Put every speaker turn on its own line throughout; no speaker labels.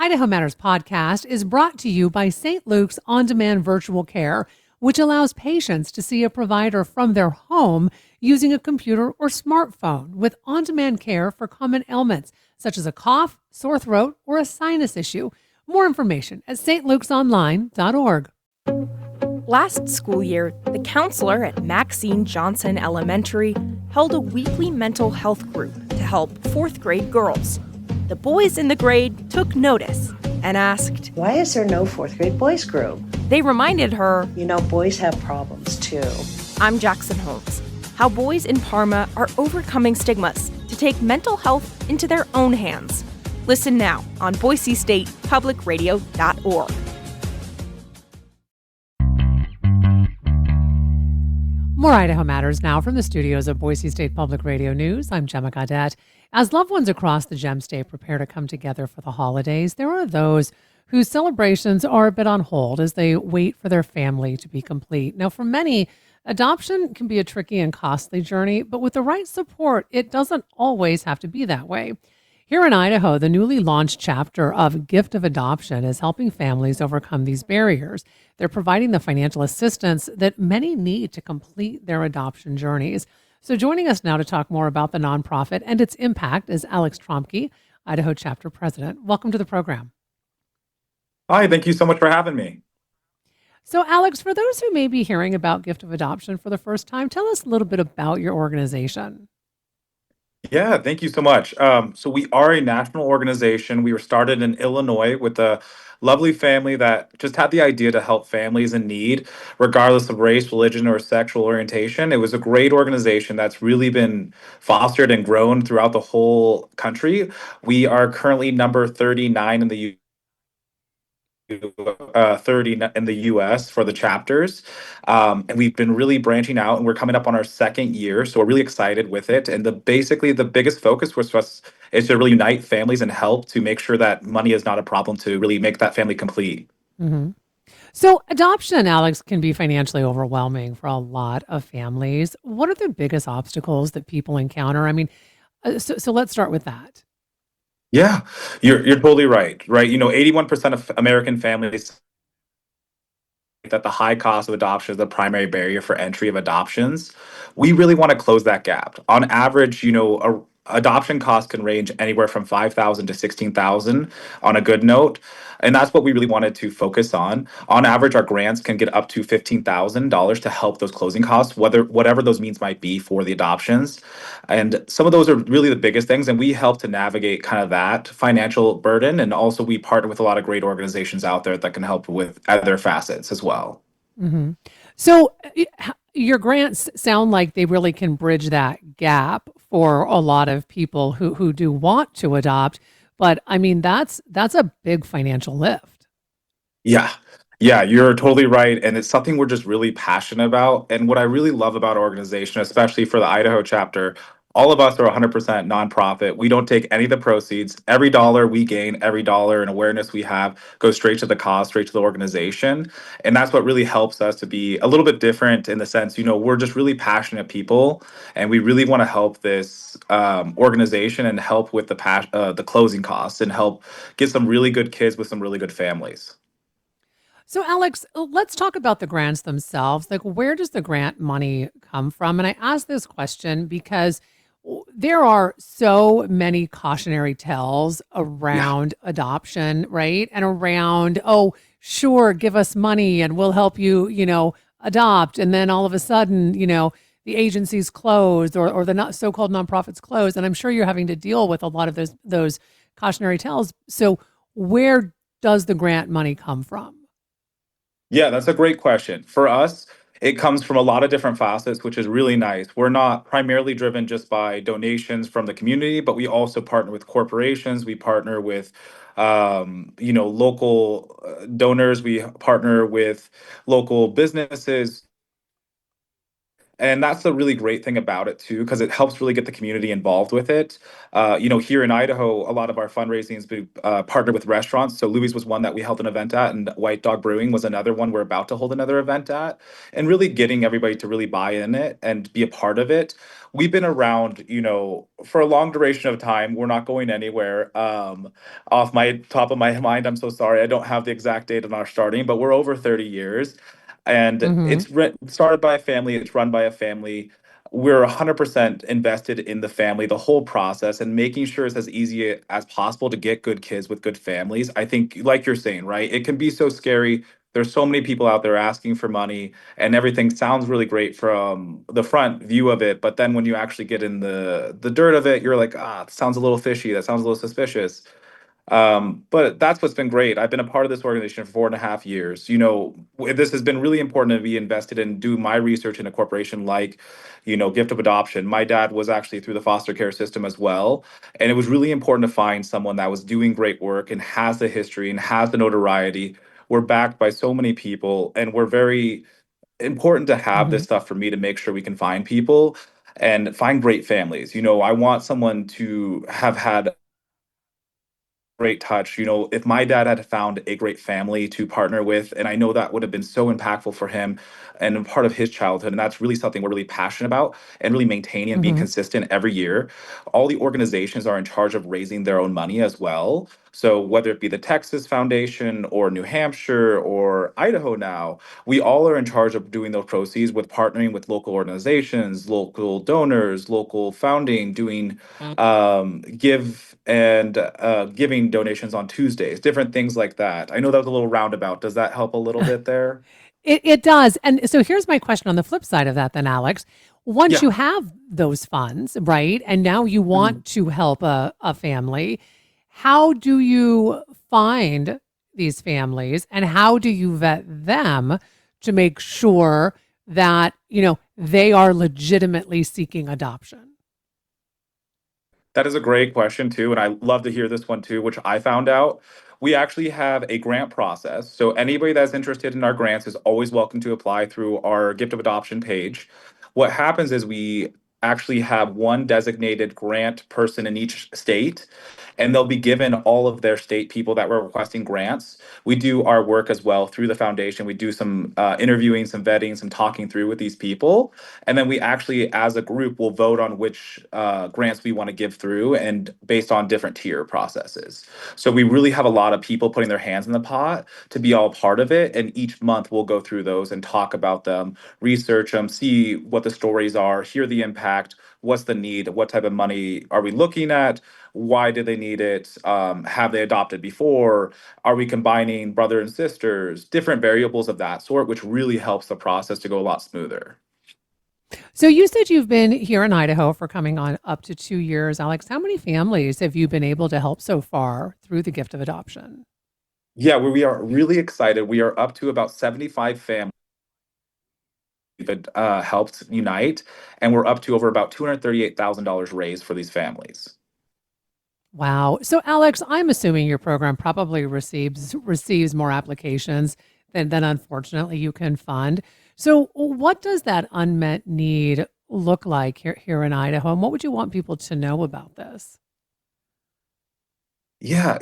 Idaho Matters podcast is brought to you by St. Luke's On Demand Virtual Care, which allows patients to see a provider from their home using a computer or smartphone with on demand care for common ailments such as a cough, sore throat, or a sinus issue. More information at stlukesonline.org.
Last school year, the counselor at Maxine Johnson Elementary held a weekly mental health group to help fourth grade girls. The boys in the grade took notice and asked,
"Why is there no fourth grade boys group?"
They reminded her,
Boys have problems too.
I'm Jackson Holmes. How boys in Parma are overcoming stigmas to take mental health into their own hands. Listen now on BoiseStatePublicRadio.org.
More Idaho Matters now from the studios of Boise State Public Radio News. I'm Gemma Gaudette. As loved ones across the Gem State prepare to come together for the holidays, there are those whose celebrations are a bit on hold as they wait for their family to be complete. Now, for many, adoption can be a tricky and costly journey, but with the right support, it doesn't always have to be that way. Here in Idaho, the newly launched chapter of Gift of Adoption is helping families overcome these barriers. They're providing the financial assistance that many need to complete their adoption journeys. So joining us now to talk more about the nonprofit and its impact is Alex Tromke, Idaho chapter president. Welcome to the program.
Hi, thank you so much for having me.
So Alex, for those who may be hearing about Gift of Adoption for the first time, tell us a little bit about your organization.
Yeah, thank you so much. So we are a national organization. We were started in Illinois with a lovely family that just had the idea to help families in need, regardless of race, religion, or sexual orientation. It was a great organization that's really been fostered and grown throughout the whole country. We are currently number 39 in the 30 in the US for the chapters. And we've been really branching out and we're coming up on our second year. So we're really excited with it. And basically the biggest focus was for us is to really unite families and help to make sure that money is not a problem to really make that family complete.
Mm-hmm. So adoption, Alex, can be financially overwhelming for a lot of families. What are the biggest obstacles that people encounter? I mean, so let's start with that.
Yeah, you're totally right. Right. 81% of American families that the high cost of adoption is the primary barrier for entry of adoptions. We really want to close that gap. On average, adoption costs can range anywhere from 5,000 to 16,000 on a good note. And that's what we really wanted to focus on. On average, our grants can get up to $15,000 to help those closing costs, whatever those means might be for the adoptions. And some of those are really the biggest things. And we help to navigate kind of that financial burden. And also we partner with a lot of great organizations out there that can help with other facets as well.
Mm-hmm. So your grants sound like they really can bridge that gap for a lot of people who do want to adopt. But I mean, that's a big financial lift.
Yeah. Yeah, you're totally right. And it's something we're just really passionate about. And what I really love about our organization, especially for the Idaho chapter, all of us are 100% nonprofit. We don't take any of the proceeds. Every dollar we gain, every dollar in awareness we have goes straight to the cause, straight to the organization. And that's what really helps us to be a little bit different in the sense, we're just really passionate people and we really want to help this organization and help with the closing costs and help get some really good kids with some really good families.
So, Alex, let's talk about the grants themselves. Like, where does the grant money come from? And I ask this question because there are so many cautionary tales around adoption, right? And around, oh, sure, give us money and we'll help you, adopt. And then all of a sudden, the agencies closed or the so-called nonprofits closed. And I'm sure you're having to deal with a lot of those cautionary tales. So where does the grant money come from?
Yeah, that's a great question. For us, it comes from a lot of different facets, which is really nice. We're not primarily driven just by donations from the community, but we also partner with corporations. We partner with, local donors. We partner with local businesses And that's the really great thing about it too, because it helps really get the community involved with it. Here in Idaho, a lot of our fundraising has been partnered with restaurants. So Louis was one that we held an event at, and White Dog Brewing was another one we're about to hold another event at. And really getting everybody to really buy in it and be a part of it. We've been around, for a long duration of time. We're not going anywhere. Off my top of my mind, I'm so sorry, I don't have the exact date on our starting, but we're over 30 years, and
Hmm.
started by a family, it's run by a family. We're 100% invested in the family, the whole process, and making sure it's as easy as possible to get good kids with good families. I think, like you're saying, right, it can be so scary. There's so many people out there asking for money, and everything sounds really great from the front view of it, but then when you actually get in the dirt of it, you're like, it sounds a little fishy, that sounds a little suspicious. But that's what's been great. I've been a part of this organization for 4.5 years. This has been really important to be invested in, do my research in a corporation like, Gift of Adoption. My dad was actually through the foster care system as well. And it was really important to find someone that was doing great work and has the history and has the notoriety. We're backed by so many people, and we're very important to have this
Hmm.
stuff for me to make sure we can find people and find great families. I want someone to have had great touch. If my dad had found a great family to partner with, and I know that would have been so impactful for him and a part of his childhood. And that's really something we're really passionate about and really maintaining and being
Hmm.
consistent every year. All the organizations are in charge of raising their own money as well. So whether it be the Texas Foundation or New Hampshire or Idaho now, we all are in charge of doing those proceeds with partnering with local organizations, local donors, local founding, doing giving donations on Tuesdays, different things like that. I know that was a little roundabout. Does that help a little bit there?
It does. And so here's my question on the flip side of that, then, Alex. Once
Yeah.
you have those funds, right, and now you
Mhm.
want to help a family, how do you find these families and how do you vet them to make sure that, they are legitimately seeking adoption?
That is a great question too, and I love to hear this one too, which I found out. We actually have a grant process. So anybody that's interested in our grants is always welcome to apply through our Gift of Adoption page. What happens is we actually have one designated grant person in each state, and they'll be given all of their state people that were requesting grants. We do our work as well through the foundation. We do some interviewing, some vetting, some talking through with these people, and then we actually, as a group, will vote on which grants we want to give through and based on different tier processes. So we really have a lot of people putting their hands in the pot to be all part of it. And each month we'll go through those and talk about them, research them, see what the stories are, hear the impact, what's the need, what type of money are we looking at, why do they need it, have they adopted before, are we combining brother and sisters, different variables of that sort, which really helps the process to go a lot smoother.
So you said you've been here in Idaho for coming on up to 2 years, Alex. How many families have you been able to help so far through the gift of adoption?
Yeah, we are really excited. We are up to about 75 families that helped unite, and we're up to over about $238,000 raised for these families.
Wow. So Alex, I'm assuming your program probably receives more applications than unfortunately you can fund. So what does that unmet need look like here in Idaho? And what would you want people to know about this?
Yeah,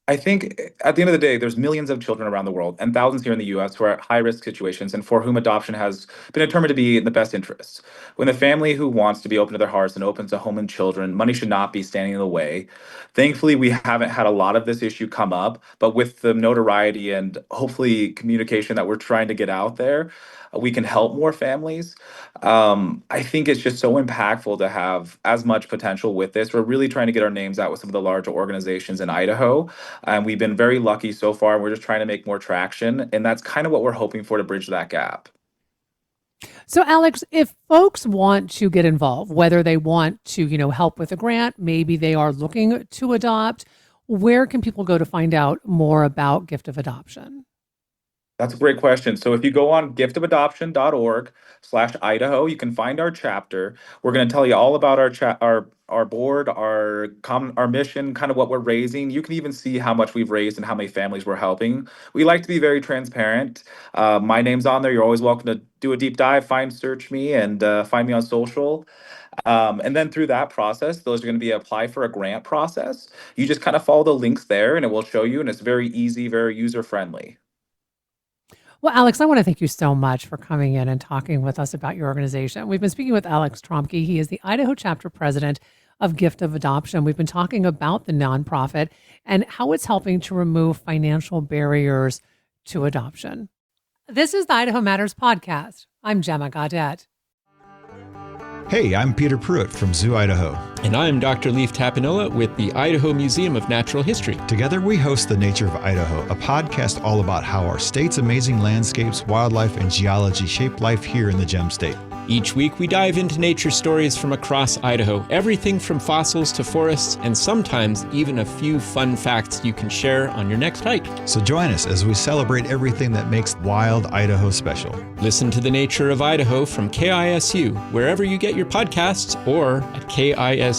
I think at the end of the day, there's millions of children around the world and thousands here in the US who are at high risk situations and for whom adoption has been determined to be in the best interest. When a family who wants to be open to their hearts and open to home and children, money should not be standing in the way. Thankfully, we haven't had a lot of this issue come up, but with the notoriety and hopefully communication that we're trying to get out there, we can help more families. I think it's just so impactful to have as much potential with this. We're really trying to get our names out with some of the larger organizations in Idaho. And we've been very lucky so far. We're just trying to make more traction. And that's kind of what we're hoping for to bridge that gap.
So Alex, if folks want to get involved, whether they want to, help with a grant, maybe they are looking to adopt, where can people go to find out more about gift of adoption?
That's a great question. So if you go on giftofadoption.org/Idaho, you can find our chapter. We're going to tell you all about our board, our mission, kind of what we're raising. You can even see how much we've raised and how many families we're helping. We like to be very transparent. My name's on there. You're always welcome to do a deep dive, search me, and find me on social. And then through that process, those are going to be apply for a grant process. You just kind of follow the links there, and it will show you, and it's very easy, very user friendly.
Well, Alex, I want to thank you so much for coming in and talking with us about your organization. We've been speaking with Alex Tromke. He is the Idaho chapter president of Gift of Adoption. We've been talking about the nonprofit and how it's helping to remove financial barriers to adoption. This is the Idaho Matters podcast. I'm Gemma Gaudette.
Hey, I'm Peter Pruitt from Zoo, Idaho.
And I'm Dr. Leif Tapinola with the Idaho Museum of Natural History.
Together we host The Nature of Idaho, a podcast all about how our state's amazing landscapes, wildlife, and geology shape life here in the Gem State.
Each week we dive into nature stories from across Idaho, everything from fossils to forests, and sometimes even a few fun facts you can share on your next hike.
So join us as we celebrate everything that makes wild Idaho special.
Listen to The Nature of Idaho from KISU, wherever you get your podcasts, or at KISU.org.